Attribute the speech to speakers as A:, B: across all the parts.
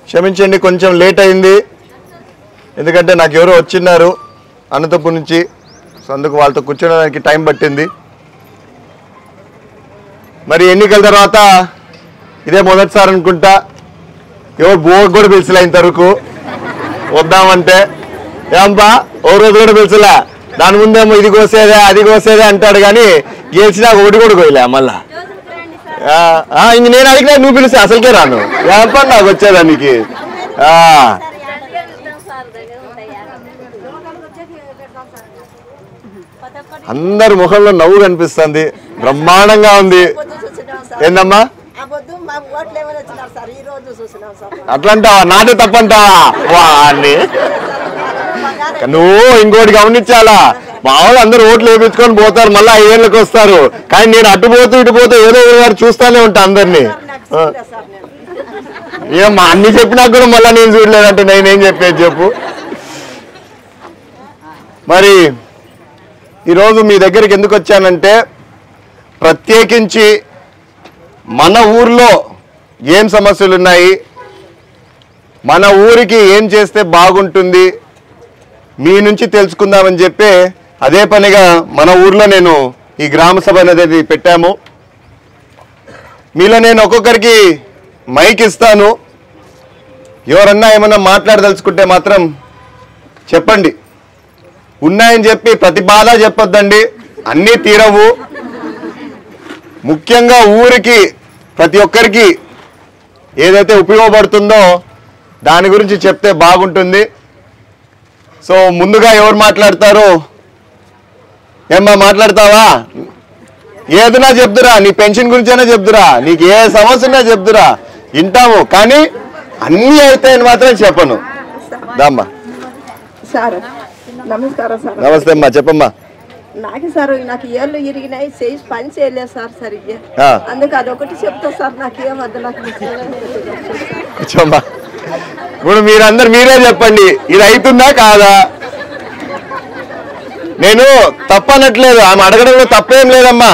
A: క్షమించండి, కొంచెం లేట్ అయింది. ఎందుకంటే నాకు ఎవరో వచ్చిన్నారు అనంతపురం నుంచి. సో అందుకు వాళ్ళతో కూర్చోడానికి టైం పట్టింది. మరి ఎన్నికల తర్వాత ఇదే మొదటిసారి అనుకుంటా ఎవరు బోర్డు కూడా పిలిచలే ఇంతవరకు వద్దామంటే. ఏంపా ఓ రోజు కూడా పిలిచలే. దాని ముందేమో ఇది కోసేదే అది కోసేదే అంటాడు, కానీ గెలిచినా ఒకటి కూడా కోయలే. మళ్ళా ఇంక నేను అడిగినా నువ్వు పిలిస్తే అసలుకే రాను. ఏంపా నాకు వచ్చేదానికి. అందరి ముఖంలో నవ్వు కనిపిస్తుంది, బ్రహ్మాండంగా ఉంది. ఏందమ్మా అట్లంటావా? నాటే తప్పంటావా? వాడిని నువ్వు ఇంకోటి గమనించాలా, మా వాళ్ళు అందరూ ఓట్లు వేయించుకొని పోతారు, మళ్ళీ 5 ఏళ్ళకి వస్తారు. కానీ నేను అటు పోతూ ఇటు పోతూ ఏదో ఒకరు చూస్తానే ఉంటా అందరినీ. ఏమమ్మా అన్ని చెప్పినా కూడా మళ్ళీ నేను చూడలేదంటే నేనేం చెప్పేది చెప్పు. మరి ఈరోజు మీ దగ్గరికి ఎందుకు వచ్చానంటే, ప్రత్యేకించి మన ఊర్లో ఏం సమస్యలు ఉన్నాయి, మన ఊరికి ఏం చేస్తే బాగుంటుంది మీ నుంచి తెలుసుకుందామని చెప్పి అదే పనిగా మన ఊర్లో నేను ఈ గ్రామ సభ అనేది పెట్టాము. మీలో నేను ఒక్కొక్కరికి మైక్ ఇస్తాను. ఎవరన్నా ఏమన్నా మాట్లాడదలుచుకుంటే మాత్రం చెప్పండి. ఉన్నాయని చెప్పి ప్రతి బాధ చెప్పొద్దండి, అన్నీ తీరవు. ముఖ్యంగా ఊరికి ప్రతి ఒక్కరికి ఏదైతే ఉపయోగపడుతుందో దాని గురించి చెప్తే బాగుంటుంది. సో ముందుగా ఎవరు మాట్లాడతారు? ఏమ్మా మాట్లాడతావా? ఏదైనా చెప్తురా, నీ పెన్షన్ గురించైనా చెప్తురా, నీకు ఏ సమస్య ఉన్నా చెప్తురా, వింటాము. కానీ అన్నీ అవుతాయని మాత్రం చెప్పను. దామ్మా.
B: నమస్కారం సార్.
A: నమస్తే అమ్మా, చెప్పమ్మా.
B: నాకు ఏళ్ళు ఇరిగినాయి, చేసి పని చేయలేదు సార్ సరిగ్గా. అందుకు అదొకటి చెప్తా సార్. నాకేమద్దు, నాకు
A: కూర్చోమ్మా. ఇప్పుడు మీరందరు మీరే చెప్పండి, ఇది అవుతుందా కాదా? నేను తప్పనట్లేదు, ఆమె అడగడంలో తప్పేం లేదమ్మా.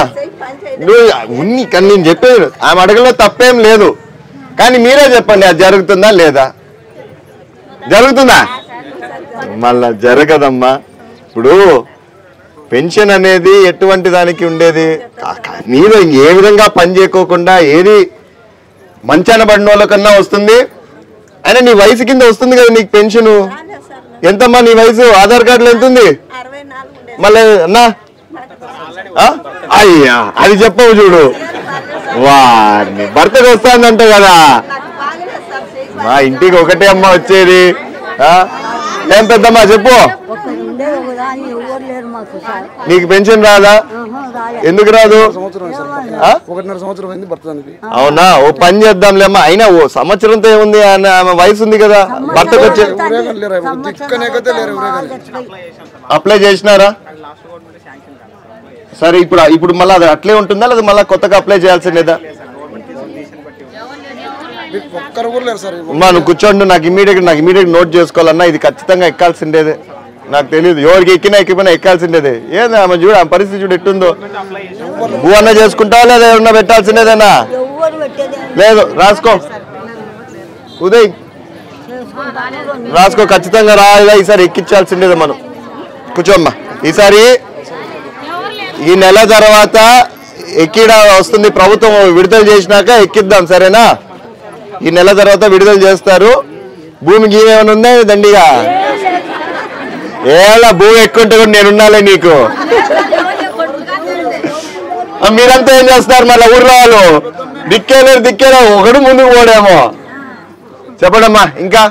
A: ఉన్ని కానీ నేను చెప్పేది ఆమె అడగడంలో తప్పేం లేదు, కానీ మీరే చెప్పండి అది జరుగుతుందా లేదా? జరుగుతుందా? మళ్ళా జరగదమ్మా. ఇప్పుడు పెన్షన్ అనేది ఎటువంటి దానికి ఉండేది, నేను ఏ విధంగా పని చేయకోకుండా ఏది మంచాన పడిన వాళ్ళకన్నా వస్తుంది. అయినా నీ వయసు కింద వస్తుంది కదా నీకు పెన్షన్. ఎంతమ్మా నీ వయసు? ఆధార్ కార్డులో ఎంత ఉంది? మళ్ళీ అన్నా అయ్యా అది చెప్పవు చూడు. వారిని భర్తకు వస్తుందంట కదా. మా ఇంటికి ఒకటే అమ్మ వచ్చేది. ఏం పెద్దమ్మా చెప్పు, నీకు పెన్షన్ రాదా? ఎందుకు రాదు? అవునా? ఓ పని చేద్దాంలేమ్మా. అయినా ఓ సంవత్సరంతో ఏముంది, ఆమె వయసు ఉంది కదా. భర్తకు వచ్చే అప్లై చేసినారా? సరే ఇప్పుడు మళ్ళీ అది అట్లే ఉంటుందా లేదా మళ్ళీ కొత్తగా అప్లై చేయాల్సిందేదా? అమ్మా నువ్వు కూర్చోండి, నాకు ఇమీడియట్ నోట్ చేసుకోవాలన్నా. ఇది ఖచ్చితంగా ఎక్కాల్సిండేదే. నాకు తెలియదు ఎవరికి ఎక్కిపోయినా ఎక్కాల్సిండేదే. ఏంది ఆమె చూడు, ఆమె పరిస్థితి చూడు ఎట్టుందో. నువ్వు అన్నా చేసుకుంటావా లేదా ఏమన్నా పెట్టాల్సిందేదేనా? లేదు, రాసుకో ఉదయ్, రాసుకో. ఖచ్చితంగా రాదా ఈసారి ఎక్కించాల్సిందేదే మనం. కూర్చోమ్మా. ఈసారి ఈ నెల తర్వాత ఎక్కిడ వస్తుంది, ప్రభుత్వం విడుదల చేసినాక ఎక్కిద్దాం, సరేనా? ఈ నెల తర్వాత విడుదల చేస్తారు. భూమికి ఏమైనా ఉందా దండిగా? ఏలా భూమి ఎక్కుంటే కూడా నేను ఉండాలి నీకు. మీరంతా ఏం చేస్తారు మళ్ళీ ఊర్లో వాళ్ళు? దిక్కేలేరు ఒకడు ముందుకు పోడేమో. చెప్పడమ్మా. ఇంకా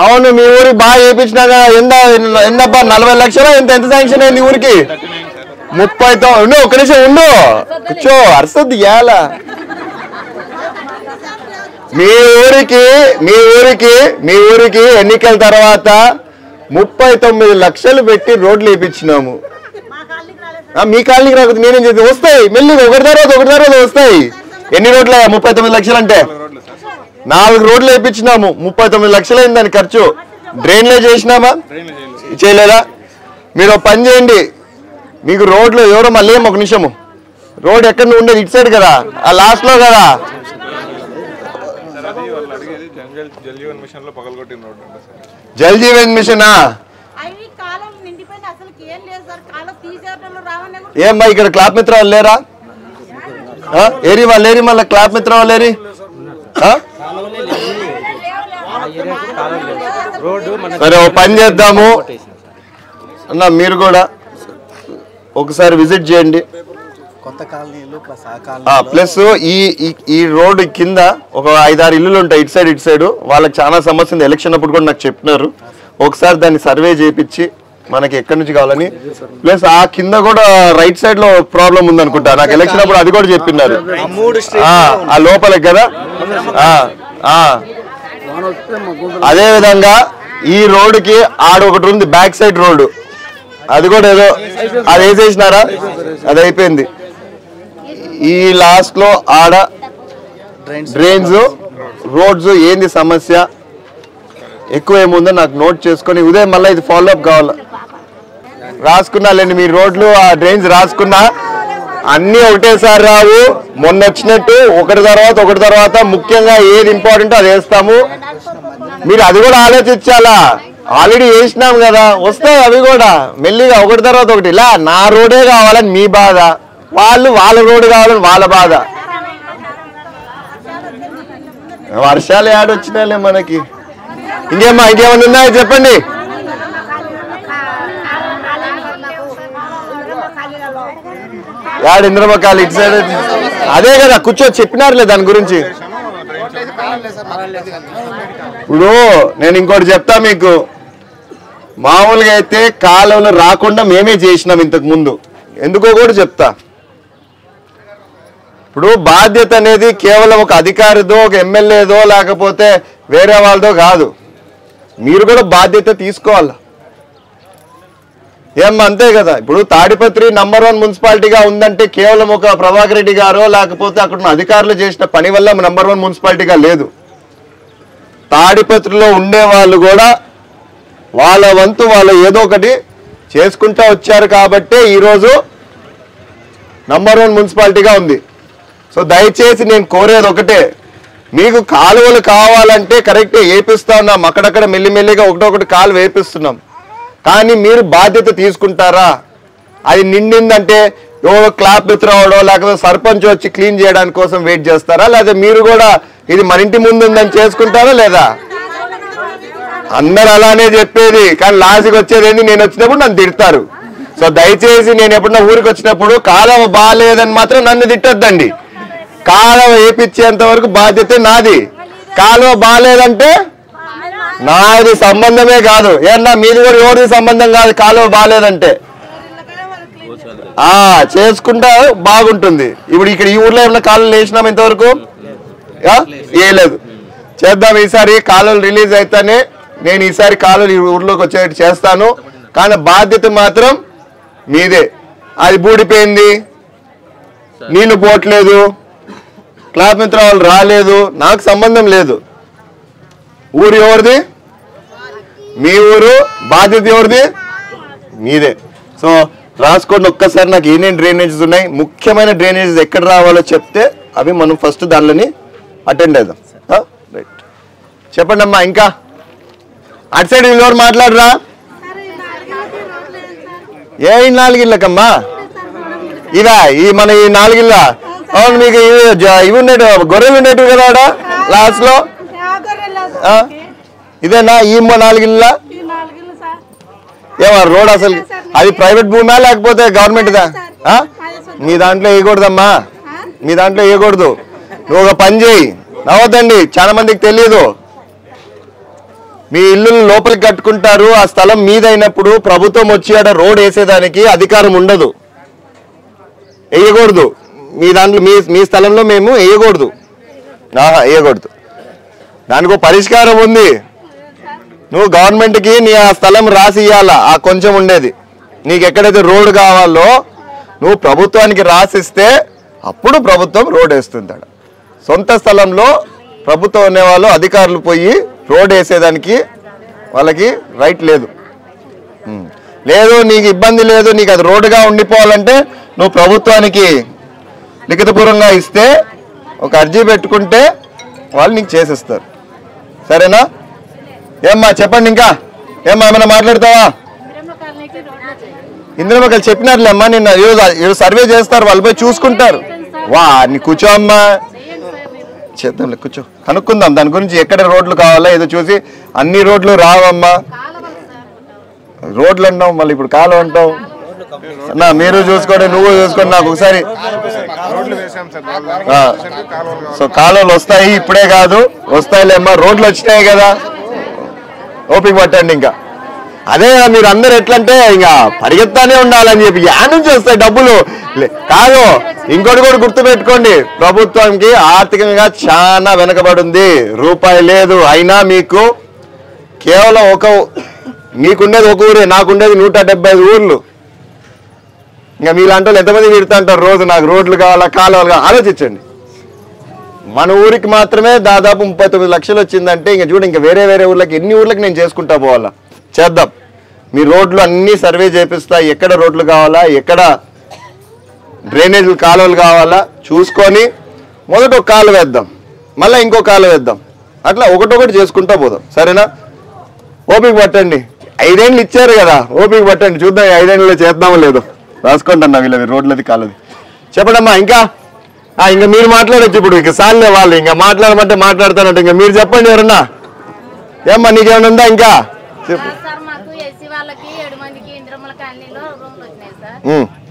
A: అవును, మీ ఊరికి బాగా చేయించినాక ఎందబ్బా 40 లక్షలు ఎంత శాంక్షన్ అయింది ఊరికి? 30. ఒక్క నిమిషం ఉండు, కూర్చో. అరుస్తుంది ఇయాల. మీ ఊరికి ఎన్నికల తర్వాత 39 లక్షలు పెట్టి రోడ్లు వేయించినాము. మీ కాలనీకి రాకపోతే నేనేం చేసి వస్తాయి మెల్లిగా ఒకటి తర్వాత వస్తాయి. ఎన్ని రోడ్లు? 39 లక్షలు అంటే 4 రోడ్లు వేయించినాము. 39 లక్షలు అయింది దాని ఖర్చు. డ్రైన్లే చేసినామా? చేయలేదా? మీరు పని చేయండి, మీకు రోడ్లు ఎవరో మళ్ళీ ఒక నిమిషము రోడ్ ఎక్కడ ఉండేది ఇటు సైడ్ కదా, ఆ లాస్ట్ లో కదా. జల్ జీవన్ మిషనా? ఏమ్మా ఇక్కడ క్లాప్ మిత్ర వాళ్ళు లేరా? ఏరి వాళ్ళు లేరి, మళ్ళీ క్లాప్ మిత్ర వాళ్ళు లేరి. సరే ఓ పని చేద్దాము అన్న, మీరు కూడా ఒకసారి విజిట్ చేయండి. ప్లస్ ఈ రోడ్ కింద ఒక 5-6 ఇల్లులు ఉంటాయి ఇటు సైడ్. వాళ్ళకి చాలా సమస్య ఉంది. ఎలక్షన్ అప్పుడు కూడా నాకు చెప్పినారు, ఒకసారి దాన్ని సర్వే చేయించి మనకి ఎక్కడి నుంచి కావాలని. ప్లస్ ఆ కింద కూడా రైట్ సైడ్ లో ప్రాబ్లం ఉంది అనుకుంటా, నాకు ఎలక్షన్ అప్పుడు అది కూడా చెప్పినారు. ఆ లోపలికి కదా. అదే విధంగా ఈ రోడ్డుకి ఆడొకటి ఉంది బ్యాక్ సైడ్ రోడ్డు, అది కూడా ఏదో అది వేసేసినారా, అది అయిపోయింది. ఈ లాస్ట్ లో ఆడ డ్రైన్స్ రోడ్స్ ఏంది సమస్య ఎక్కువ ఏముందో నాకు నోట్ చేసుకొని ఉదయం మళ్ళీ ఇది ఫాలో అప్ కావాలా. రాసుకున్నా లేండి మీ రోడ్లు, ఆ డ్రైన్స్ రాసుకున్నా. అన్నీ ఒకటేసారి రావు, మొన్న వచ్చినట్టు ఒకటి తర్వాత ముఖ్యంగా ఏది ఇంపార్టెంట్ అది వేస్తాము. మీరు అది కూడా ఆలోచించాలా, ఆల్రెడీ వేసినాం కదా, వస్తాయి అవి కూడా మెల్లిగా ఒకటి తర్వాత ఒకటి. ఇలా నా రోడే కావాలని మీ బాధ, వాళ్ళ రోడ్డు కావాలని వాళ్ళ బాధ. వర్షాలు ఏడొచ్చినాలే మనకి. ఇంకేమన్నా ఉన్నాయో చెప్పండి. యాడ్ ఇంద్రమకాలు ఇటు సైడ్ అదే కదా కూర్చో చెప్పినారులే దాని గురించి. ఇప్పుడు నేను ఇంకోటి చెప్తా మీకు, మామూలుగా అయితే కాలువలు రాకుండా మేమే చేసినాం ఇంతకు ముందు, ఎందుకో కూడా చెప్తా. ఇప్పుడు బాధ్యత అనేది కేవలం ఒక అధికారిదో ఒక ఎమ్మెల్యేదో లేకపోతే వేరే వాళ్ళదో కాదు, మీరు కూడా బాధ్యత తీసుకోవాలి. అంతే కదా. ఇప్పుడు తాడిపత్రి నంబర్ 1 మున్సిపాలిటీగా ఉందంటే కేవలం ఒక ప్రభాకర్ రెడ్డి గారో లేకపోతే అక్కడ ఉన్న అధికారులు చేసిన పని వల్ల నంబర్ 1 మున్సిపాలిటీగా లేదు. తాడిపత్రిలో ఉండే వాళ్ళు కూడా వాళ్ళ వంతు వాళ్ళు ఏదో ఒకటి చేసుకుంటూ వచ్చారు కాబట్టే ఈరోజు నంబర్ 1 మున్సిపాలిటీగా ఉంది. సో దయచేసి నేను కోరేది ఒకటే, మీకు కాలువలు కావాలంటే కరెక్టే వేపిస్తా ఉన్నాం, అక్కడక్కడ మెల్లిమెల్లిగా ఒకటొకటి కాలు వేపిస్తున్నాం. కానీ మీరు బాధ్యత తీసుకుంటారా? అది నిండిందంటే ఎవరో క్లాప్ విత్రవడో లేకపోతే సర్పంచ్ వచ్చి క్లీన్ చేయడానికి కోసం వెయిట్ చేస్తారా, లేదా మీరు కూడా ఇది మన ఇంటి ముందు ఉందని చేసుకుంటారా లేదా? అందరు అలానే చెప్పేది, కానీ లాస్ట్కి వచ్చేదేంటి, నేను వచ్చినప్పుడు నన్ను తిడతారు. సో దయచేసి నేను ఎప్పుడన్నా ఊరికి వచ్చినప్పుడు కాలువ బాగాలేదని మాత్రం నన్ను తిట్టొద్దండి. కాలువ వేపించేంత వరకు బాధ్యత నాది. కాలువ బాగాలేదంటే నాది సంబంధమే కాదు. ఏమన్నా మీది కూడా ఎవరిది సంబంధం కాదు. కాలువ బాగాలేదంటే చేసుకుంటా బాగుంటుంది. ఇప్పుడు ఇక్కడ ఈ ఊర్లో ఏమన్నా కాలువలు వేసినాం ఇంతవరకు వేయలేదు. చేద్దాం ఈసారి. కాలువలు రిలీజ్ అయితేనే నేను ఈసారి కాలువలు ఈ ఊర్లోకి వచ్చేటట్టు చేస్తాను. కానీ బాధ్యత మాత్రం మీదే. అది బూడిపోయింది, నీళ్లు పోవట్లేదు, క్లాప్ మిత్ర వాళ్ళు రాలేదు, నాకు సంబంధం లేదు. ఊరు ఎవరిది? మీ ఊరు. బాధ్యత ఎవరిది? మీదే. సో రాసుకోండి ఒక్కసారి. నాకు ఏమేమి డ్రైనేజెస్ ఉన్నాయి, ముఖ్యమైన డ్రైనేజెస్ ఎక్కడ రావాలో చెప్తే అవి మనం ఫస్ట్ దానిలోని అటెండ్ అవుదాం. రైట్, చెప్పండి అమ్మా. ఇంకా అటు సైడ్ ఎవరు మాట్లాడరా? ఏ 4 ఇళ్ళకమ్మా? ఇవా ఈ మన ఈ 4 ఇళ్ళ? అవును, మీకు ఇవి ఉండేటు గొర్రెలు ఉండేటివి కదా ఆడ లాస్ట్ లో. ఇదేనా ఈ 4 ఇళ్ళ? ఏమా రోడ్ అసలు అది ప్రైవేట్ భూమా లేకపోతే గవర్నమెంట్దా? మీ దాంట్లో వేయకూడదమ్మా, మీ దాంట్లో వేయకూడదు. నువ్వు ఒక పని చేయి, నవ్వద్దండి, చాలా మందికి తెలియదు. మీ ఇల్లు లోపలికి కట్టుకుంటారు, ఆ స్థలం మీదైనప్పుడు ప్రభుత్వం వచ్చి ఆడ రోడ్ వేసేదానికి అధికారం ఉండదు, వేయకూడదు. మీ దాంట్లో మీ స్థలంలో మేము వేయకూడదు, వేయకూడదు. దానికి ఒక పరిష్కారం ఉంది. నువ్వు గవర్నమెంట్కి నీ ఆ స్థలం రాసి ఇవ్వాలా, ఆ కొంచెం ఉండేది. నీకు ఎక్కడైతే రోడ్డు కావాలో నువ్వు ప్రభుత్వానికి రాసిస్తే అప్పుడు ప్రభుత్వం రోడ్ వేస్తుంటాడు. సొంత స్థలంలో ప్రభుత్వం అనేవాళ్ళు అధికారులు పోయి రోడ్ వేసేదానికి వాళ్ళకి రైట్ లేదు. లేదు నీకు ఇబ్బంది లేదు, నీకు అది రోడ్డుగా ఉండిపోవాలంటే నువ్వు ప్రభుత్వానికి లిఖితపూర్వంగా ఇస్తే ఒక అర్జీ పెట్టుకుంటే వాళ్ళు నీకు చేసేస్తారు. సరేనా? ఏమ్మా చెప్పండి, ఇంకా ఏమ్మా ఏమైనా మాట్లాడతావా? ఇంద్రమ్మకలు చెప్పినారులే అమ్మా, నిన్న ఈరోజు సర్వే చేస్తారు, వాళ్ళు పోయి చూసుకుంటారు. నీ కూర్చో అమ్మా, చేద్దాంలే, కూర్చో, కనుక్కుందాం దాని గురించి. ఎక్కడ రోడ్లు కావాలా ఏదో చూసి. అన్ని రోడ్లు రావమ్మా, రోడ్లు అంటావు మళ్ళీ ఇప్పుడు కాలువ అంటావు. నా మీరు చూసుకోండి, నువ్వు చూసుకోండి. నాకు ఒకసారి సో కాలువలు వస్తాయి, ఇప్పుడే కాదు వస్తాయిలేమ్మా. రోడ్లు వచ్చినాయి కదా, ఓపిక పట్టండి. ఇంకా అదే మీరు అందరు ఎట్లంటే ఇంకా పరిగెత్తానే ఉండాలని చెప్పి యా నుంచి వస్తాయి డబ్బులు కాదు. ఇంకోటి కూడా గుర్తుపెట్టుకోండి, ప్రభుత్వానికి ఆర్థికంగా చాలా వెనకబడి ఉంది, రూపాయి లేదు. అయినా మీకు కేవలం మీకుండేది ఒక ఊరే, నాకుండేది 175 ఊర్లు. ఇంకా మీలాంటి వాళ్ళు ఎంతమంది విడుతా అంటారు రోజు, నాకు రోడ్లు కావాలా కాలువలు కావాలా. ఆలోచించండి, మన ఊరికి మాత్రమే దాదాపు 39 లక్షలు వచ్చిందంటే ఇంకా చూడు, ఇంకా వేరే వేరే ఊర్లకి ఎన్ని ఊర్లకి నేను చేసుకుంటా పోవాలా. చేద్దాం, మీ రోడ్లు అన్నీ సర్వే చేపిస్తా, ఎక్కడ రోడ్లు కావాలా, ఎక్కడ డ్రైనేజీలు కాలువలు కావాలా చూసుకొని మొదట ఒక కాలు వేద్దాం, మళ్ళీ ఇంకో కాలు వేద్దాం, అట్లా ఒకటొకటి చేసుకుంటా పోదాం. సరేనా? ఓపిక పట్టండి, 5 ఏళ్ళు ఇచ్చారు కదా, ఓపిక పట్టండి, చూద్దాం 5 ఏళ్ళలో చేద్దామో లేదో. రాసుకోండి అన్న వీళ్ళవి రోడ్లది కాలది. చెప్పడమ్మా ఇంకా ఇంకా మీరు మాట్లాడచ్చు ఇప్పుడు. ఇక సార్లే వాళ్ళు ఇంకా మాట్లాడమంటే మాట్లాడతానంటే ఇంకా మీరు చెప్పండి ఎవరన్నా. ఏమ్మా నీకేమైనా ఉందా ఇంకా చెప్పు.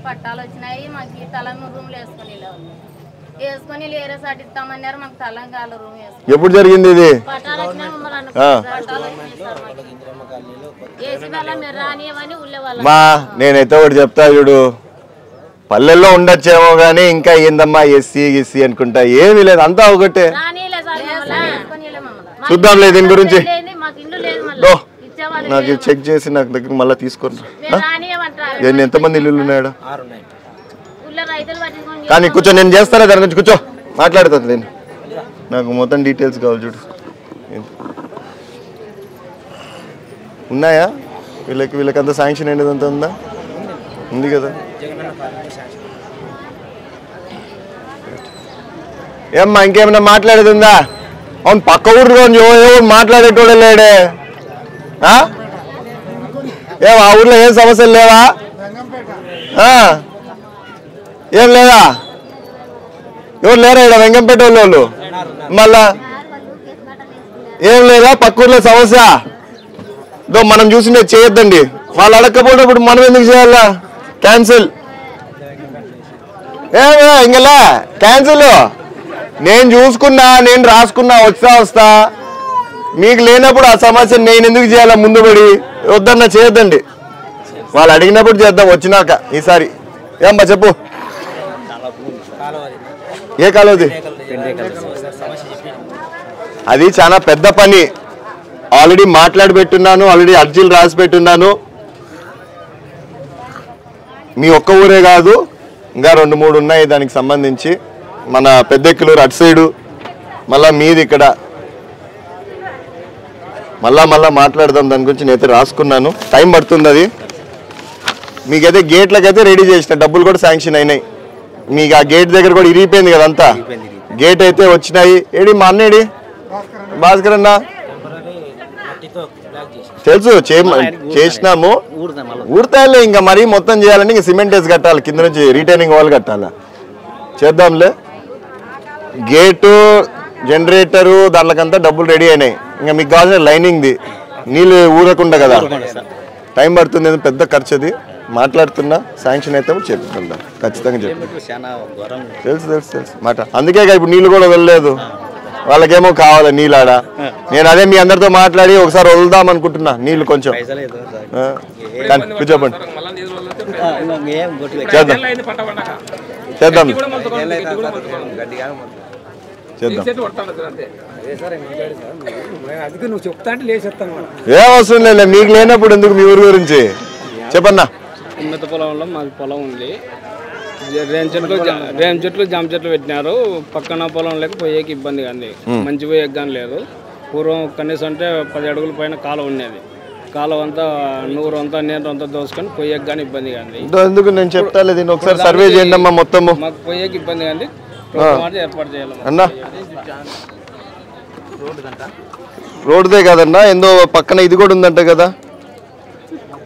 C: పట్టాలు వచ్చినాయి మాకు, తలం రూమ్లు వేసుకొని లేరే సాటి ఇస్తామన్నారు మాకు, తలంగాల రూమ్ వేసుకుని.
A: ఎప్పుడు జరిగింది ఇది? మా నేనైతే ఒకటి చెప్తా చూడు, పల్లెల్లో ఉండొచ్చేమో గానీ ఇంకా ఏందమ్మా ఎస్సీ గిస్సీ అనుకుంటా, ఏమీ లేదు, అంతా ఒకటే. చూద్దాంలే దీని గురించి. నాకు చెక్ చేసి నాకు దగ్గర మళ్ళీ తీసుకోండి. ఎంతమంది ఇల్లు ఉన్నాయా? కానీ కూర్చో, నేను చేస్తానా దాని గురించి, కూర్చో మాట్లాడుతుంది. నేను నాకు మొత్తం డీటెయిల్స్ కావాలి చూడు. ఉన్నాయా వీళ్ళకంతా శాంక్షన్ అయ్యేదంతా ఉందా? ఉంది కదా. ఏమ్మా ఇంకేమైనా మాట్లాడేది ఉందా? అవును, పక్క ఊరు ఎవరు మాట్లాడేటోడే లేడే. ఆ ఊర్లో ఏం సమస్యలు లేవా? ఏం లేదా? ఎవరు లేరా ఇక్కడ వెంకంపేట వాళ్ళు? మళ్ళా ఏం లేదా పక్క ఊర్లో సమస్య? మనం చూసి చేయొద్దండి, వాళ్ళు అడగకపోయినప్పుడు మనం ఎందుకు చేయాలా? క్యాన్సిల్ ఇంకలా క్యాన్సిల్. నేను చూసుకున్నా, నేను రాసుకున్నా, వస్తా. మీకు లేనప్పుడు ఆ సమస్య నేను ఎందుకు చేయాలా? ముందు పడి వద్దన్నా చేయొద్దండి, వాళ్ళు అడిగినప్పుడు చేద్దాం వచ్చినాక. ఈసారి ఏమ్మా చెప్పు, ఏ కాలువది? అది చాలా పెద్ద పని, ఆల్రెడీ మాట్లాడి పెట్టున్నాను, ఆల్రెడీ అర్జీలు రాసి పెట్టున్నాను. మీ ఒక్క ఊరే కాదు, ఇంకా 2-3 ఉన్నాయి దానికి సంబంధించి. మన పెద్దెక్కులూరు అటు సైడు, మళ్ళా మీది ఇక్కడ. మళ్ళా మాట్లాడదాం దాని గురించి. నేనైతే రాసుకున్నాను, టైం పడుతుంది అది. మీకైతే గేట్లకైతే రెడీ చేసిన, డబ్బులు కూడా శాంక్షన్ అయినాయి. మీకు ఆ గేట్ దగ్గర కూడా ఇరిగిపోయింది కదా అంతా, గేట్ అయితే వచ్చినాయి. ఏడి మా అన్నేడి భాస్కర్ అన్న? తెలుసు చేసినాము, ఊడతాయిలే. ఇంకా మరీ మొత్తం చేయాలంటే ఇంకా సిమెంట్ వేసి కట్టాలి, కింద నుంచి రీటైనింగ్ వాల్ కట్టాలా. చేద్దాంలే. గేటు, జనరేటరు, దాంట్లోకంతా డబ్బులు రెడీ అయినాయి. ఇంకా మీకు కావాల్సిన లైనింగ్ది, నీళ్ళు ఊరకుండా కదా, టైం పడుతుంది, పెద్ద ఖర్చు అది. మాట్లాడుతున్నా, శాంక్షన్ అయితే చెప్తుందా ఖచ్చితంగా చెప్పి. తెలుసు మాట. అందుకే ఇప్పుడు నీళ్ళు కూడా వదలలేదు, వాళ్ళకేమో కావాలి నీళ్ళాడ. నేను అదే మీ అందరితో మాట్లాడి ఒకసారి వదులుదాం అనుకుంటున్నా నీళ్ళు కొంచెం. కూర్చోపండి, చేద్దాం. ఏం అవసరం లేదు, మీకు లేనప్పుడు ఎందుకు మీ ఊరి గురించి చెప్పన్నా.
D: ఉన్నత పొలంలో మాకు పొలం ఉంది, రేం చెట్లు జామ చెట్లు పెట్టినారు. పక్కన పొలం లేక పోయేకి ఇబ్బంది కానీ, మంచి పోయేకి కానీ లేదు. పూర్వం కనీసం అంటే 10 అడుగుల పైన కాలం ఉండేది, కాలం అంతా నూరు అంతా నీరు అంతా దోసుకొని పోయేకి కానీ ఇబ్బంది కానీ
A: ఎందుకు నేను చెప్తాలే దీన్ని ఒకసారి సర్వే చేయండి అమ్మా మొత్తము.
D: మాకు పోయేకి ఇబ్బంది కానీ ఏర్పాటు చేయాలి
A: అన్నా. రోడ్దే కదన్నా, ఎందో పక్కన ఇది కూడా ఉందంట కదా.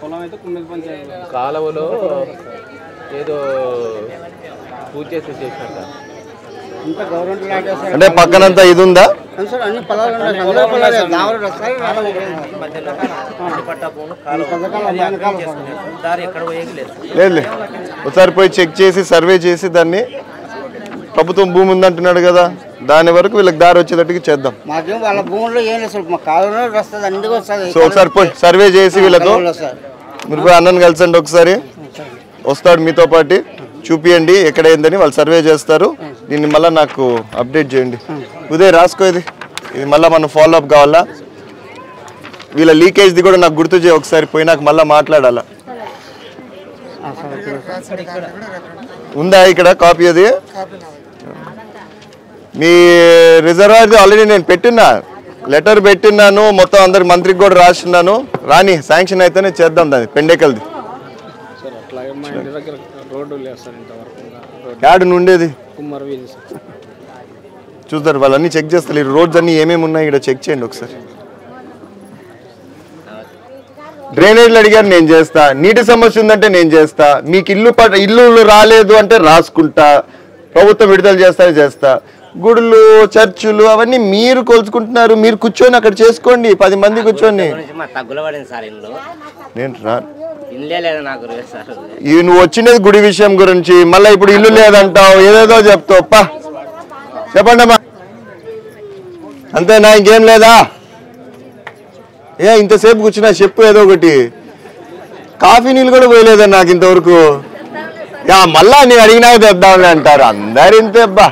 D: పొలం అయితే కుమ్మిది పని చేయాలి.
E: కాలువలో ఏదో పూజ చేసి చేసినట్ట
A: అంటే పక్కనంతా ఇది ఉందా? లేదు, ఒకసారి పోయి చెక్ చేసి సర్వే చేసి దాన్ని ప్రభుత్వం భూమి ఉందంటున్నాడు కదా, దాని వరకు వీళ్ళకి దారి వచ్చేటట్టుగా చేద్దాం. సో ఒకసారి పోయి సర్వే చేసి వీళ్ళతో మీరు పోయి అన్నను కలిసండి ఒకసారి, వస్తాడు మీతో పాటు, చూపియండి ఎక్కడ ఏందని. వాళ్ళు సర్వే చేస్తారు, దీన్ని మళ్ళీ నాకు అప్డేట్ చేయండి. ఉదయ్ రాసుకో, ఇది మళ్ళీ మనం ఫాలో అప్ కావాలా. వీళ్ళ లీకేజ్ది కూడా నాకు గుర్తు చేయ ఒకసారి, పోయినాక మళ్ళీ మాట్లాడాలా. ఉందా ఇక్కడ కాపీ? అది మీ రిజర్వాయర్ది ఆల్రెడీ నేను పెట్టినా, లెటర్ పెట్టినాను, మొత్తం అందరికి మంత్రికి కూడా రాసిన్నాను. రాని శాంక్షన్ అయితేనే చేద్దాం దాన్ని. పెండేకల్ది యాడ్ నుండేది చూస్తారు, వాళ్ళన్నీ చెక్ చేస్తారు. ఈ రోడ్స్ అన్ని ఏమేమి ఉన్నాయి ఇక్కడ చెక్ చేయండి ఒకసారి. డ్రైనేజ్లు అడిగారు, నేను చేస్తా. నీటి సమస్య ఉందంటే నేను చేస్తా. మీకు ఇల్లు రాలేదు అంటే రాసుకుంటా, ప్రభుత్వం విడుదల చేస్తా. గుడులు, చర్చిలు అవన్నీ మీరు కొలుచుకుంటున్నారు, మీరు కూర్చొని అక్కడ చేసుకోండి, 10 మంది కూర్చొని. నువ్వు వచ్చినది గుడి విషయం గురించి, మళ్ళీ ఇప్పుడు ఇల్లు లేదంటావు, ఏదేదో చెప్తావు. చెప్పండి అమ్మా, అంతేనా? ఇంకేం లేదా? ఇంతసేపు కూర్చున్నా చెప్పు ఏదో ఒకటి. కాఫీ నీళ్ళు కూడా పోయలేదని నాకు ఇంతవరకు. మళ్ళా నేను అడిగినాక తెద్దామని అంటారు అందరు ఇంతే. అబ్బా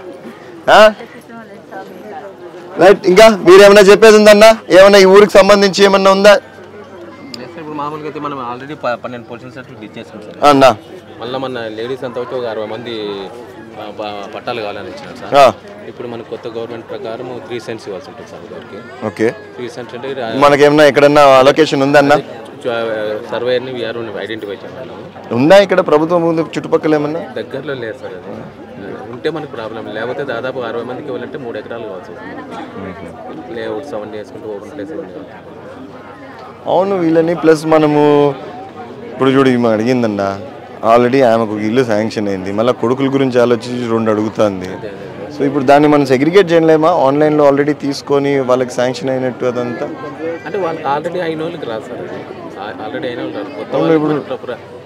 A: రైట్. ఇంకా మీరేమన్నా చెప్పేది ఉందన్నా? ఏమన్నా ఈ ఊరికి సంబంధించి ఏమన్నా ఉందా?
E: మామూలుగా అయితే మనం ఆల్రెడీ 12 పోలీసులు సర్టిఫికేట్ ఇచ్చేసాం సార్.
A: అన్నా
E: మళ్ళీ మన లేడీస్ అంతా వచ్చి ఒక 60 మంది పట్టాలు కావాలని ఇచ్చినారు సార్. ఇప్పుడు మనకు కొత్త గవర్నమెంట్ ప్రకారం 3 సెంట్స్ ఇవ్వాల్సి ఉంటుంది సార్ గారికి.
A: ఓకే,
E: 3 సెంట్స్ అంటే
A: మనకేమన్నా ఎక్కడన్నా అలొకేషన్ ఉందన్నా?
E: సర్వేయర్ని వీఆర్ఓని ఐడెంటిఫై చేయాలి.
A: ఉందా ఇక్కడ ప్రభుత్వం చుట్టుపక్కల ఏమన్నా?
E: దగ్గరలో లేదు సార్, అది ఉంటే మనకు ప్రాబ్లం. లేకపోతే దాదాపు 60 మందికి ఇవ్వాలంటే 3 ఎకరాలు కావచ్చు. లేఅవుట్ 7 చేసుకుంటూ ఓపెన్ ప్లేస్.
A: అవును, వీళ్ళని ప్లస్ మనము ఇప్పుడు చూడు, ఈమె అడిగిందన్న ఆల్రెడీ ఆమెకు ఇల్లు శాంక్షన్ అయింది, మళ్ళీ కొడుకుల గురించి ఆలోచించి 2 అడుగుతుంది. సో ఇప్పుడు దాన్ని మనం సెగ్రిగేట్ చేయలేమా? ఆన్లైన్లో ఆల్రెడీ తీసుకొని వాళ్ళకి శాంక్షన్ అయినట్టు అదంతా
E: అంటే వాళ్ళు ఆల్రెడీ అయిన వాళ్ళకి రాదు సార్. ఆల్రెడీ అయిన వాళ్ళు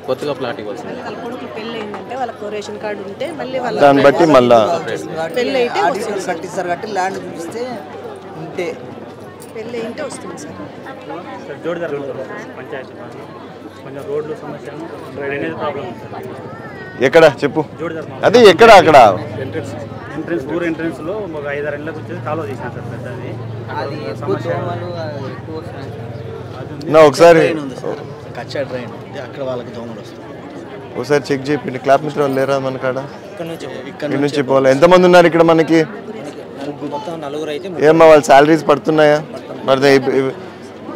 E: కొత్తగా ప్లాట్ ఇవ్వాల్సింది.
A: దాన్ని బట్టి మళ్ళీ
F: ల్యాండ్ చూపిస్తే ఉంటే పెళ్ళి ఏంటో వస్తుంది సార్.
A: ఎక్కడ చెప్పు, అది ఎక్కడ? అక్కడ
G: ఎంట్రెన్స్ లో ఒక 5-6 ఇళ్ళకి వచ్చేసి కాలువ తీసినా సార్ పెద్దది.
A: ఒకసారి
F: కచ్చా ట్రైన్ అక్కడ వాళ్ళకి దోమలు వస్తాయి.
A: ఒకసారి చెక్ చేయండి. క్లాప్ మిత్ర వాళ్ళు లేరా మన కాడ? ఇక్కడ నుంచి పోవాలి. ఎంతమంది ఉన్నారు ఇక్కడ మనకి?
F: మొత్తం 4 అయితే.
A: ఏమ్మా వాళ్ళ శాలరీస్ పడుతున్నాయా? మరి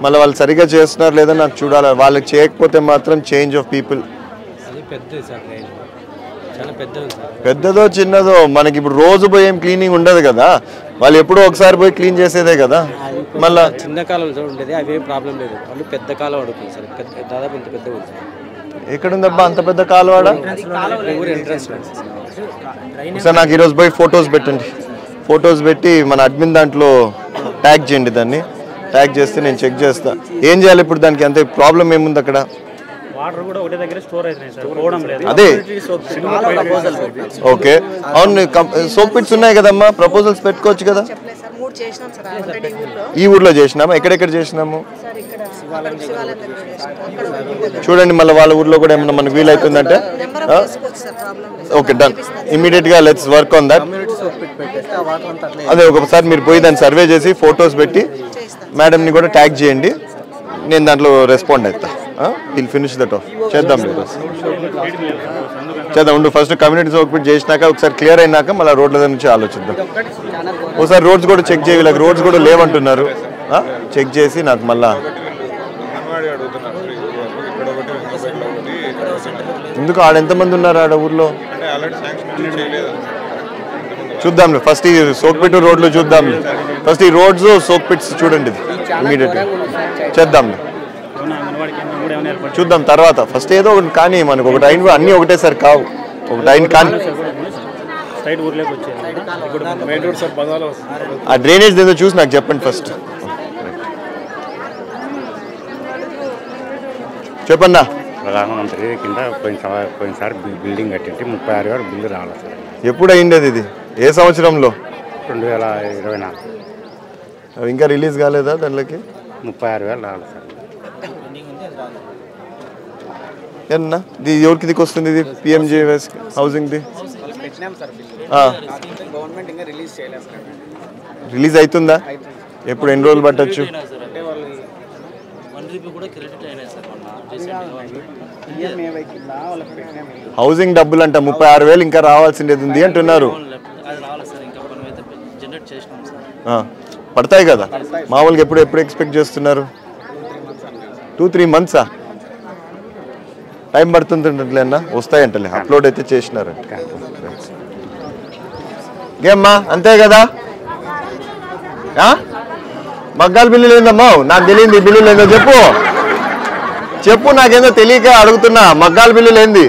A: మళ్ళీ వాళ్ళు సరిగ్గా చేస్తున్నారు లేదా నాకు చూడాలి. వాళ్ళకి చేయకపోతే మాత్రం చేంజ్ ఆఫ్ పీపుల్. పెద్దదో చిన్నదో మనకి ఇప్పుడు రోజు పోయి ఏం క్లీనింగ్ ఉండదు కదా, వాళ్ళు ఎప్పుడో ఒకసారి పోయి క్లీన్ చేసేదే కదా. మళ్ళీ
E: చిన్న కాలంలో ఉండేది, అవి ఏం ప్రాబ్లం లేదు. వాళ్ళు పెద్ద కాలం అడుగుతుంది సార్, దాదాపు ఇంత పెద్ద.
A: ఎక్కడుందబ్బా అంత పెద్ద కాలువాడ? సార్ నాకు ఈరోజు పోయి ఫొటోస్ పెట్టండి. ఫొటోస్ పెట్టి మన అడ్మిన్ దాంట్లో ట్యాగ్ చేయండి. దాన్ని ట్యాగ్ చేస్తే నేను చెక్ చేస్తా. ఏం చేయాలి ఇప్పుడు దానికి? అంతే ప్రాబ్లం ఏముంది అక్కడ? అదే ఓకే. అవును, సోప్ పిట్స్ ఉన్నాయి కదమ్మా, ప్రపోజల్స్ పెట్టుకోవచ్చు కదా. ఈ ఊర్లో చేసినామా? ఎక్కడెక్కడ చేసినాము చూడండి. మళ్ళీ వాళ్ళ ఊర్లో కూడా ఏమన్నా మనకు వీలవుతుందంటే ఓకే, డన్. ఇమీడియట్ గా లెట్స్ వర్క్ ఆన్ దట్. అదే ఒకసారి మీరు పోయి దాన్ని సర్వే చేసి ఫొటోస్ పెట్టి మేడంని కూడా ట్యాగ్ చేయండి. నేను దాంట్లో రెస్పాండ్ అవుతా. విల్ ఫినిష్ దట్ ఆఫ్ చేద్దాం. చేద్దాం ఉండు. ఫస్ట్ కమ్యూనిటీ సోక్ చేసినాక ఒకసారి క్లియర్ అయినాక మళ్ళీ రోడ్ల నుంచి ఆలోచిద్దాం. ఒకసారి రోడ్స్ కూడా చెక్ చేయాలి. రోడ్స్ కూడా లేవంటున్నారు. చెక్ చేసి నాకు మళ్ళా ఎందుకు ఆడ ఎంతమంది ఉన్నారు ఆడ ఊర్లో? చూద్దాం ఫస్ట్ ఈ సోక్పిట్ రోడ్లు చూద్దాం. ఫస్ట్ ఈ రోడ్స్ సోక్పిట్స్ చూడండి ఇమీడియట్గా చేద్దాం చూద్దాం తర్వాత. ఫస్ట్ ఏదో ఒకటి కానీ మనకు ఒక టైం అన్నీ ఒకటేసారి కావు. ఒక టైం కానీ ఆ డ్రైనేజ్ ఏదో చూసి నాకు చెప్పండి ఫస్ట్. చెప్పన్నా.
H: ప్రధానమంత్రి కింద పోయినసారి బిల్డింగ్ కట్టింటే 36,000 బిల్లు రావాలి సార్.
A: ఎప్పుడు అయింది ఇది? ఏ సంవత్సరంలో?
H: 2024.
A: ఇంకా రిలీజ్ కాలేదా దాంట్లోకి?
H: 36,000 రావాలి సార్.
A: ఏమన్నా ఇది ఎవరికి దిక్కు వస్తుంది? ఇది పిఎంజేఎస్ హౌసింగ్ది రిలీజ్ అవుతుందా? ఎప్పుడు ఎన్ని రోజులు పట్టచ్చు? హౌసింగ్ డబ్బులు అంట 36,000 ఇంకా రావాల్సిందేది ఉంది అంటున్నారు. పడతాయి కదా మామూలుగా. ఎప్పుడు ఎక్స్పెక్ట్ చేస్తున్నారు? 2-3 మంత్సా? టైం పడుతుందంటే అన్న వస్తాయంటలే. అప్లోడ్ అయితే చేసినారంట. ఏమ్మా అంతే కదా? మగ్గాల బిల్లులు ఏందమ్మా? నాకు తెలియదు బిల్లులు ఏందో చెప్పు. చెప్పు నాకేందో తెలియక అడుగుతున్నా. మగ్గాల బిల్లులు ఏంది?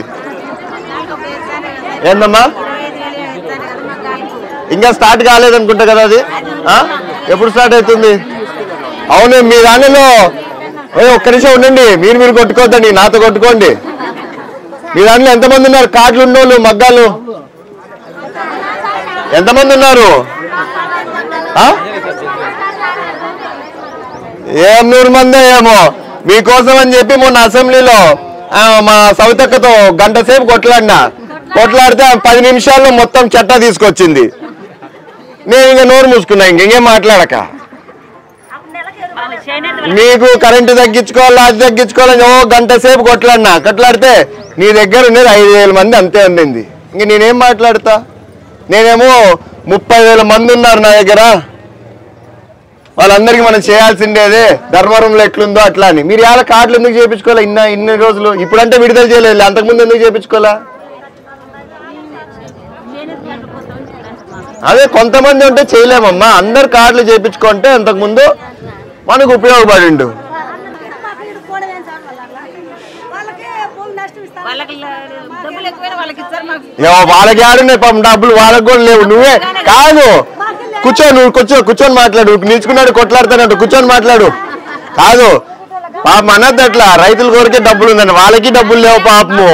A: ఏందమ్మా ఇంకా స్టార్ట్ కాలేదనుకుంటా కదా అది? ఎప్పుడు స్టార్ట్ అవుతుంది? అవును మీ దానిలో ఒక్క నిమిషం ఉండండి. మీరు కొట్టుకోవద్దండి, నాతో కొట్టుకోండి. మీ దాంట్లో ఎంతమంది ఉన్నారు కార్డులు ఉన్నోళ్ళు మగ్గాలు? ఎంతమంది ఉన్నారు? ఏం 100 మందే ఏమో. మీకోసం అని చెప్పి మొన్న అసెంబ్లీలో మా సవితక్కతో గంట సేపు కొట్లాడితే 10 నిమిషాల్లో మొత్తం చట్టా తీసుకొచ్చింది. నేను ఇంకా నోరు మూసుకున్నా ఇంకేం మాట్లాడక. మీకు కరెంటు తగ్గించుకోవాలి అది తగ్గించుకోవాలని గంట సేపు కొట్లాడితే నీ దగ్గర ఉండేది 5,000 మంది అంతే ఉండింది. ఇంక నేనేం మాట్లాడతా? నేనేమో 30,000 మంది ఉన్నారు నా దగ్గర. వాళ్ళందరికీ మనం చేయాల్సిండేదే ధర్మవరంలో ఎట్లుందో అట్లా అని. మీరు ఎలా కార్డులు ఎందుకు చేయించుకోవాలి ఇన్ని రోజులు? ఇప్పుడంటే విడుదల చేయలేదు, అంతకుముందు ఎందుకు చేయించుకోవాలా? అదే కొంతమంది ఉంటే చేయలేమమ్మా. అందరు కార్డులు చేయించుకుంటే అంతకుముందు మనకు ఉపయోగపడిండు. వాళ్ళకి ఆడున్నాయి పాపం డబ్బులు, వాళ్ళకి కూడా లేవు. నువ్వే కాదు కూర్చొని మాట్లాడు. నిల్చుకున్నాడు కొట్లాడుతానంట, కూర్చొని మాట్లాడు. కాదు పాపం అనద్దు అట్లా. రైతుల కోరికే డబ్బులు ఉందండి, వాళ్ళకి డబ్బులు లేవు పాపము.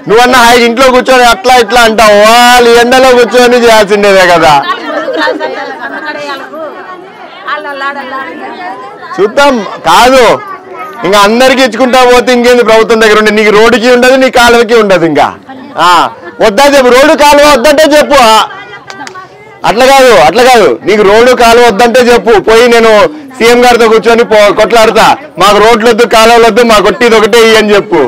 A: నువ్వన్నా ఇంట్లో కూర్చొని అట్లా ఇట్లా అంటావు. వాళ్ళు ఎండలో కూర్చొని చేయాల్సిందేదే కదా. చూద్దాం. కాదు ఇంకా అందరికి ఇచ్చుకుంటా పోతే ఇంకేంది ప్రభుత్వం దగ్గర ఉండే. నీకు రోడ్డుకి ఉండదు, నీ కాలువకి ఉండదు. ఇంకా వద్దా చెప్పు, రోడ్డు కాలువ వద్దంటే చెప్పు. అట్లా కాదు నీకు రోడ్డు కాలువ వద్దంటే చెప్పు. పోయి నేను సీఎం గారితో కూర్చొని కొట్లాడతా. మాకు రోడ్లు వద్దు కాలువలు వద్దు, మాకు కొట్టిది ఒకటే అని చెప్పు.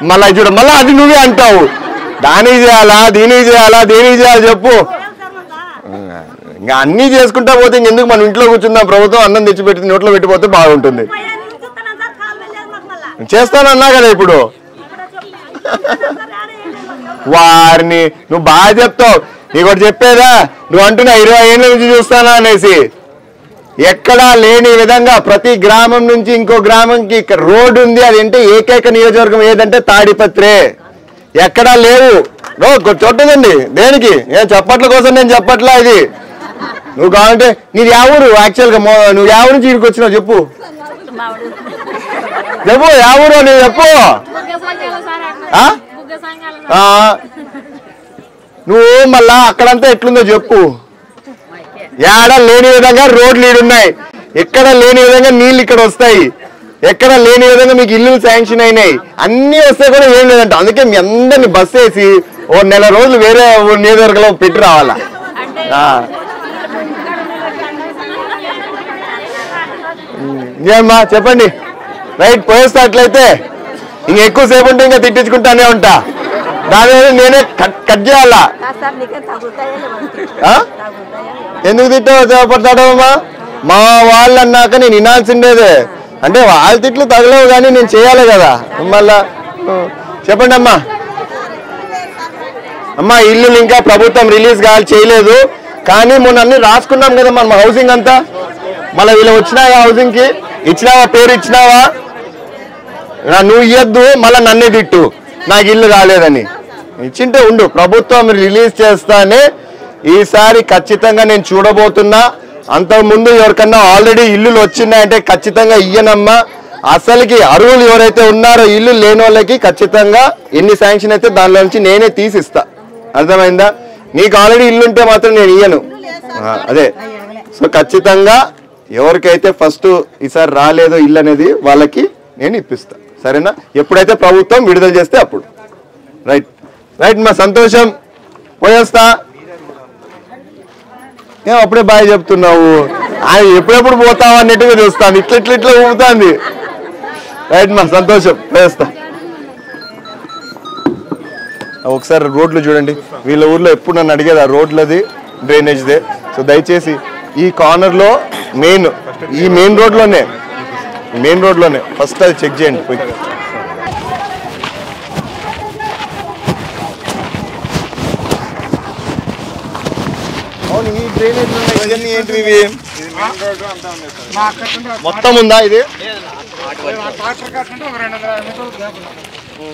A: మళ్ళీ చూడ మళ్ళీ అది నువ్వే అంటావు. దానికి చేయాలా దీనికి చేయాలా చెప్పు. ఇంకా అన్నీ చేసుకుంటా పోతే ఇంకెందుకు మనం ఇంట్లో కూర్చుందాం. ప్రభుత్వం అన్నం తెచ్చిపెట్టి నోట్లో పెట్టిపోతే బాగుంటుంది. చేస్తానన్నా కదా ఇప్పుడు. వారిని నువ్వు బాగా చెప్తావు. నీకోటి చెప్పేదా? నువ్వు అంటున్నా 20 ఏళ్ళ నుంచి చూస్తానా అనేసి. ఎక్కడా లేని విధంగా ప్రతి గ్రామం నుంచి ఇంకో గ్రామంకి రోడ్డు ఉంది. అదేంటే ఏకైక నియోజకవర్గం ఏదంటే తాడిపత్రే. ఎక్కడా లేవు. చూడదండి దేనికి? చప్పట్ల కోసం నేను చెప్పట్లా ఇది. నువ్వు కావాలంటే నీది యా ఊరు? యాక్చువల్గా నువ్వు యా ఊరు నుంచి ఇక్కడికి వచ్చినావు చెప్పు. యా ఊరు నువ్వు చెప్పు. నువ్వు మళ్ళా అక్కడంతా ఎట్లుందో చెప్పు. ఎక్కడ లేని విధంగా రోడ్లు ఈడున్నాయి, ఎక్కడ లేని విధంగా నీళ్ళు ఇక్కడ వస్తాయి, ఎక్కడ లేని విధంగా మీకు ఇల్లు శాంక్షన్ అయినాయి. అన్ని వస్తే కూడా ఏం లేదంట. అందుకే మీ అందరినీ బస్ వేసి 1 నెల రోజులు వేరే నియోజకవర్గంలో పెట్టి రావాలా. ఇంకేమ్మా చెప్పండి. రైట్ పోయేస్తా. అట్లయితే ఇంక ఎక్కువసేపు ఉంటే ఇంకా తిట్టించుకుంటానే ఉంటా. దాని నేనే కట్ చేయాలా? ఎందుకు తిట్టాడమ్మా? మా వాళ్ళు అన్నాక నేను వినాల్సిండేదే. అంటే వాళ్ళ తిట్లు తగలేవు కానీ నేను చేయాలి కదా మళ్ళా. చెప్పండి అమ్మా. అమ్మా ఇల్లులు ఇంకా ప్రభుత్వం రిలీజ్ చేయలేదు కానీ మొన్న అన్ని రాసుకున్నాం కదా మనం హౌసింగ్ అంతా. మళ్ళీ వీళ్ళు వచ్చినాయా హౌసింగ్కి? ఇచ్చినావా? పేరు ఇచ్చినావా? నువ్వు ఇయ్యద్దు మళ్ళీ నన్నే తిట్టు నాకు ఇల్లు రాలేదని. ఇచ్చింటే ఉండు, ప్రభుత్వం రిలీజ్ చేస్తానే ఈసారి ఖచ్చితంగా నేను చూడబోతున్నా. అంతకుముందు ఎవరికన్నా ఆల్రెడీ ఇల్లులు వచ్చినాయంటే ఖచ్చితంగా ఇయ్యనమ్మా. అసలుకి అర్హులు ఎవరైతే ఉన్నారో ఇల్లు లేని వాళ్ళకి ఖచ్చితంగా ఎన్ని శాంక్షన్ అయితే దానిలో నుంచి నేనే తీసిస్తా. అర్థమైందా? నీకు ఆల్రెడీ ఇల్లు ఉంటే మాత్రం నేను ఇయ్యను. అదే సో ఖచ్చితంగా ఎవరికైతే ఫస్ట్ ఈసారి రాలేదో ఇల్లు అనేది వాళ్ళకి నేను ఇప్పిస్తా. సరేనా? ఎప్పుడైతే ప్రభుత్వం విడుదల చేస్తే అప్పుడు. రైట్ రైట్ మా సంతోషం. పోయేస్తా. ఏం అప్పుడే బాగా చెప్తున్నావు? ఆయన ఎప్పుడెప్పుడు పోతావు అన్నట్టుగా చూస్తాను. ఇట్లా ఊపుతాంది. రైట్ మా సంతోషం. పోయేస్తా. ఒకసారి రోడ్లు చూడండి. వీళ్ళ ఊర్లో ఎప్పుడు నన్ను అడిగేది ఆ రోడ్లది డ్రైనేజ్దే. సో దయచేసి ఈ కార్నర్లో ఈ మెయిన్ రోడ్లోనే ఫస్ట్ అది చెక్ చేయండి పోయి. అవును ఈ డ్రైనేజ్ ఇవన్నీ ఏంటివి? ఇవి మొత్తం ఉందా ఇది?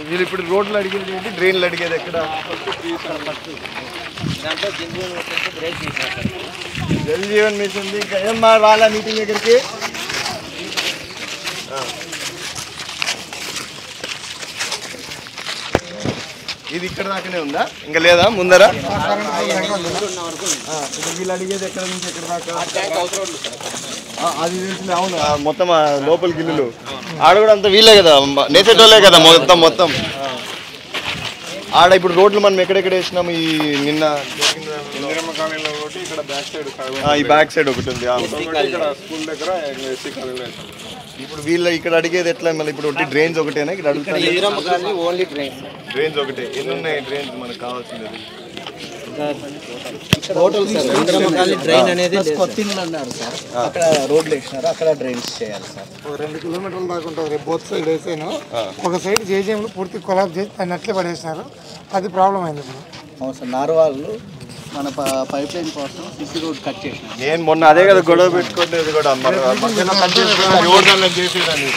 A: వీళ్ళు ఇప్పుడు రోడ్లు అడిగేది ఏంటి? డ్రైన్లు అడిగేది ఎక్కడ? జల్ జీవన్ మిషన్ ఉంది. ఇంకా ఏం రాలా మీటింగ్ దగ్గరికి? ఇది ఇక్కడ దాకానే ఉందా? ఇంకా లేదా ముందర? వీళ్ళు అడిగేది ఎక్కడ నుంచి ఎక్కడ దాకా? అది తెలిసింది. అవును మొత్తం లోపలికి ఇల్లులు ఆడ కూడా అంతా వీళ్ళే కదా, నేసేటోళ్ళే కదా మొత్తం ఆడ. ఇప్పుడు రోడ్లు మనం ఎక్కడెక్కడ వేసినాము? ఈ నిన్న ఈ బ్యాక్ సైడ్ ఒకటి ఉంది. ఇప్పుడు వీళ్ళ ఇక్కడ అడిగేది ఎట్లా? మళ్ళీ ఇప్పుడు ఒకటి డ్రైన్స్ ఒకటేనా ఇక్కడ అడుగుతాను? డ్రైన్స్ ఒకటే. ఎన్ని ఉన్నాయి డ్రైన్స్ మనకు కావాల్సింది?
F: డ్రైన్ అనేది కొత్త ఇల్లు అన్నారు సార్, అక్కడ రోడ్లు వేసినారు, అక్కడ డ్రైన్స్ చేయాలి సార్.
I: 2 కిలోమీటర్ల దాకా ఉంటుంది. రేపు బోత్ సైడ్ వేసాను. ఒక సైడ్ జేజేఎంలు పూర్తి కొలాబ్ చేసి దాన్ని అట్లే పడేసినారు. అది ప్రాబ్లం అయింది ఇప్పుడు.
F: అవును సార్, నార్వాళ్ళు మన పైప్ లైన్ కోసం సిసి రోడ్ కట్ చేసినారు.
A: నేను మొన్న అదే కదా గొడవ పెట్టుకునేది కూడా మధ్యలో కట్ చేసేదాన్ని.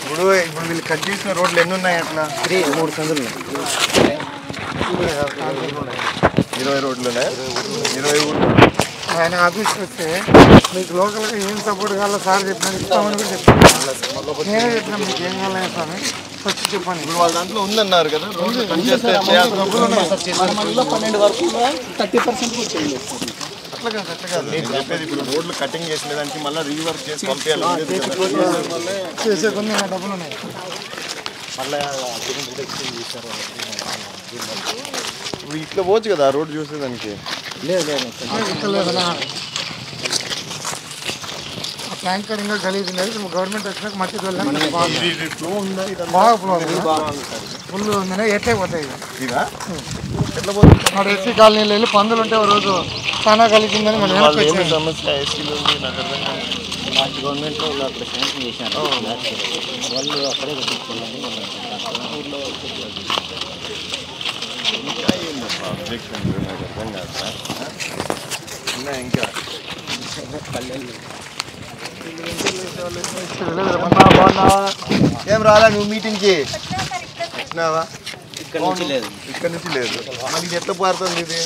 A: ఇప్పుడు వీళ్ళు కట్ చేసిన రోడ్లు ఎన్ని ఉన్నాయి? అట్లా
F: 3 సందులు
A: 20 రోడ్లు ఉన్నాయి. 20
I: ఆయన ఆఫీస్కి వస్తే మీకు లోకల్గా ఏం సపోర్ట్ కావాలో సార్ చెప్పిన ఇస్తామని కూడా చెప్పాను. నేనే చెప్పినా మీకు ఏం కావాలని ఇస్తాను వచ్చి చెప్పండి.
A: ఇప్పుడు వాళ్ళ దాంట్లో ఉందన్నారు కదా రోడ్లు కట్ చేస్తే
F: 12 వరకు 30% కూడా చేయండి.
A: అట్లా కాదు నేను చెప్పేది. ఇప్పుడు రోడ్లు కటింగ్ చేసిన దానికి మళ్ళీ రీవర్క్ చేసి పంపించాలి.
I: చేసే కొన్ని డబ్బులు ఉన్నాయి.
A: మళ్ళీ ఇప్పుడు ఇట్లా పోవచ్చు కదా ఆ రోడ్డు చూసేదానికి?
I: లేదు ట్యాంకర్ ఇంకా గలీజ్ లేదు. గవర్నమెంట్ వచ్చినాక మట్టి బాగా ఫుల్ ఉందని ఎట్లే పోతాయి. మన ఎస్సీ కాలనీలో వెళ్ళి పందులు ఉంటే ఒక రోజు చాలా కలిగిందని మనం
A: సమస్య ఎస్సీలో ఉంది. నాకు అర్థం కాదు.
F: గవర్నమెంట్లో అక్కడ శాంక్షన్ చేశారు వాళ్ళు అక్కడే కట్టించుకోవాలని ఊళ్ళో
A: నాకు అర్థం కాదు సార్. ఇంకా ఏం రాలా నువ్వు మీటింగ్కి? వచ్చినావా?
F: ఇక్కడ నుంచి లేదు.
A: మళ్ళీ ఇది ఎట్లా పారుతుంది? ఇది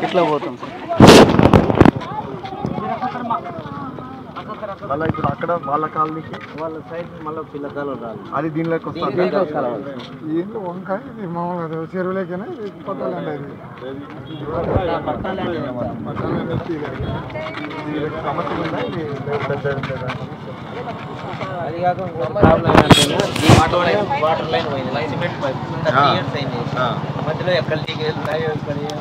F: ఇట్లా పోతాం
A: మళ్ళీ ఇప్పుడు అక్కడ వాళ్ళ కాలనీకి
F: వాళ్ళ సైడ్ మళ్ళీ పిల్లకాయలు రాలి
A: అది దీనిలోకి వస్తుంది.
I: ఇల్లు వంకాయ ఇది మామూలు చెరువులేకైనా ఇది కొత్త ల్యాండ్ అది.
A: సమస్య ఉందా? ఇది పెద్ద
F: అది కాక ప్రాబ్లం ఏంటంటే వాటర్ లైన్ పోయింది. సిమెంట్ పైప్ 30 years అయింది. మధ్యలో ఎక్కడ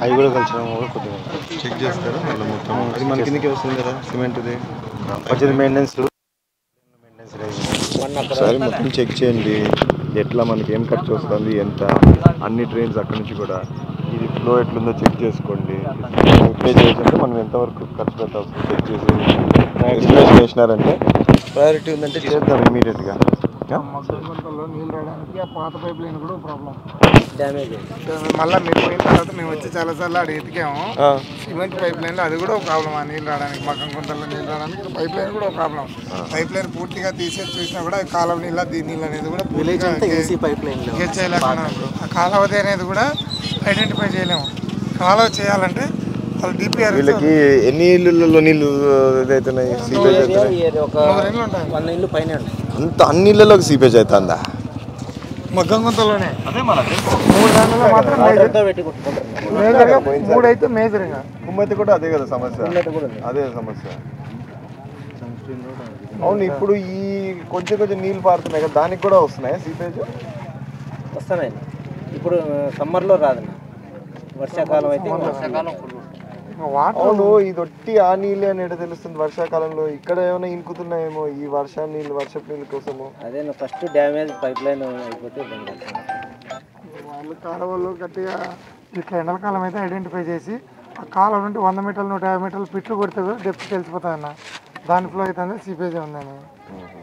A: అవి కూడా కలిసి కొద్దిగా చెక్ చేస్తారు. మళ్ళీ మొత్తం అది మన కిందకి వస్తుంది కదా సిమెంట్ది. మెయింటెనెన్స్ 1 ఒకసారి మొత్తం చెక్ చేయండి, ఎట్లా మనకి ఏం ఖర్చు వస్తుంది, ఎంత, అన్ని ట్రైన్స్ అక్కడి నుంచి కూడా ఇది ఫ్లో ఎట్లుందో చెక్ చేసుకోండి. పే చేయాలంటే మనం ఎంతవరకు ఖర్చు పెట్టాల్సి చెక్ చేసి ఎస్టిమేషన్ వేసినారంటే ప్రయారిటీ ఉందంటే చేద్దాం ఇమీడియట్గా.
I: మగ్గంగుంటలో నీళ్ళు రావడానికి ఆ పాత పైప్ లైన్ కూడా ప్రాబ్లం, డ్యామేజ్. మళ్ళీ మీరు పోయిన తర్వాత మేము వచ్చి చాలాసార్లు ఆడ ఎతికాము, సిమెంట్ పైప్ లైన్లో అది కూడా ఒక ప్రాబ్లం. ఆ నీళ్ళు రావడానికి మగ్గంగుంటలో నీళ్ళు రావడానికి పైప్ లైన్ కూడా ఒక ప్రాబ్లం. పైప్ లైన్ పూర్తిగా తీసేసి చూసినా కూడా కాలువ నీళ్ళ దీని నీళ్ళు అనేది కూడా గెట్ చేయలేకుండా ఆ కాలువది అనేది కూడా ఐడెంటిఫై చేయలేము. కాలువ చేయాలంటే వాళ్ళు డిపిఆర్
A: వీళ్ళకి ఎన్ని ఇళ్ళల్లో నీళ్ళు ఇదవుతున్నాయి, సీపేజ్ అవుతున్నాయి? అంత అన్ని ఇళ్ళలోకి సీపేజ్ అవుతుందా?
I: మగ్గంగుంతలోనే 3 దాంట్లో మాత్రం మేజర్గా 3 అయితే మేజర్గా.
A: కుమ్మతి కూడా అదే కదా సమస్య, అదే సమస్య. అవును, ఇప్పుడు ఈ కొంచెం కొంచెం నీళ్ళు పారుతున్నాయి కదా, దానికి కూడా వస్తున్నాయా సీపేజ్?
F: వస్తున్నాయి. ఇప్పుడు సమ్మర్లో రాదన్న, వర్షాకాలం అయితే
A: అవును, ఇది ఒట్టి ఆ నీళ్ళే అనేది తెలుస్తుంది. వర్షాకాలంలో ఇక్కడ ఏమైనా ఇంకుతున్నాయేమో ఈ వర్షపు నీళ్ళ కోసము.
F: అదే ఫస్ట్ డ్యామేజ్ పైప్ లైన్ అయిపోతే
I: వాళ్ళు కాలువలు గట్టిగా ఇట్లా ఎండలకాలం అయితే ఐడెంటిఫై చేసి ఆ కాలువ నుండి 100 మీటర్లు 150 మీటర్లు పిట్లు కొడితే డెప్త్ తెలిసిపోతుంది అన్న, దాని ఫ్లో అవుతుంది సీపేజ్ ఉందని.